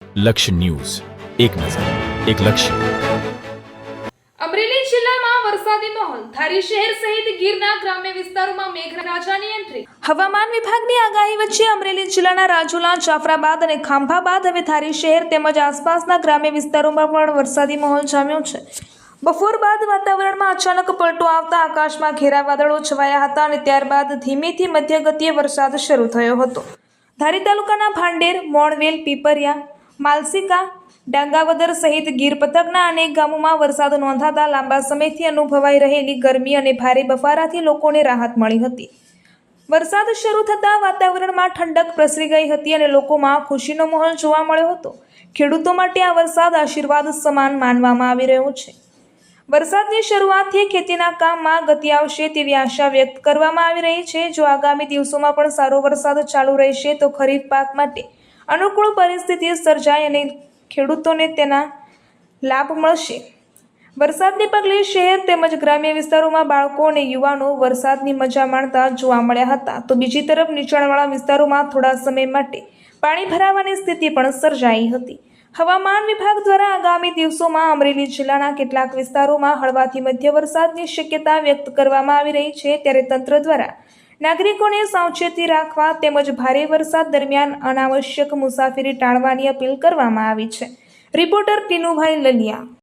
લક્ષ્ય ન્યૂઝ, એક નજર, એક લક્ષ્ય. અમરેલી જિલ્લામાં વરસાદી માહોલ. ધારી શહેર સહિત ગીરના ગ્રામ્ય વિસ્તારોમાં મેઘરાજાની એન્ટ્રી. હવામાન વિભાગની આગાહી વચ્ચે અમરેલી જિલ્લાના રાજુલા, જાફરાબાદ અને ખાંભા બાદ હવે ધારી શહેર તેમજ આસપાસના ગ્રામ્ય વિસ્તારોમાં પણ વરસાદી માહોલ જામ્યો છે. બપોર બાદ વાતાવરણમાં અચાનક પલટો આવતા આકાશમાં ઘેરા વાદળો છવાયા હતા અને ત્યારબાદ ધીમેથી મધ્ય ગતિએ વરસાદ શરૂ થયો હતો. ધારી તાલુકાના ભાંડેર, મોણવેલ, પીપરિયા, માલસીકા, ડાંગાવદર સહિત ગીર પંથકના અનેક ગામોમાં વરસાદ નોંધાતા લાંબા સમયથી અનુભવાઈ રહેલી ગરમી અને ભારે બફારાથી લોકોને રાહત મળી હતી. વરસાદ શરૂ થતાં વાતાવરણમાં ઠંડક પ્રસરી ગઈ હતી અને લોકોમાં ખુશીનો માહોલ જોવા મળ્યો હતો. ખેડૂતો માટે આ વરસાદ આશીર્વાદ સમાન માનવામાં આવી રહ્યો છે. વરસાદની શરૂઆતથી ખેતીના કામમાં ગતિ આવશે તેવી આશા વ્યક્ત કરવામાં આવી રહી છે. જો આગામી દિવસોમાં પણ સારો વરસાદ ચાલુ રહેશે તો ખરીફ પાક માટે અનુકૂળ પરિસ્થિતિ સર્જાય અને ખેડૂતોને તેના લાભ મળશે. વરસાદને પગલે શહેર તેમજ ગ્રામ્ય વિસ્તારોમાં બાળકો અને યુવાનો વરસાદની મજા માણતા જોવા મળ્યા હતા, તો બીજી તરફ નીચાણવાળા વિસ્તારોમાં થોડા સમય માટે પાણી ભરાવાની સ્થિતિ પણ સર્જાઈ હતી. હવામાન વિભાગ દ્વારા આગામી દિવસોમાં અમરેલી જિલ્લાના કેટલાક વિસ્તારોમાં હળવાથી મધ્ય વરસાદની શક્યતા વ્યક્ત કરવામાં આવી રહી છે. ત્યારે તંત્ર દ્વારા નાગરિકોને સાવચેતી રાખવા તેમજ ભારે વરસાદ દરમિયાન અનાવશ્યક મુસાફરી ટાળવાની અપીલ કરવામાં આવી છે. રિપોર્ટર ટીનુભાઈ લલિયા.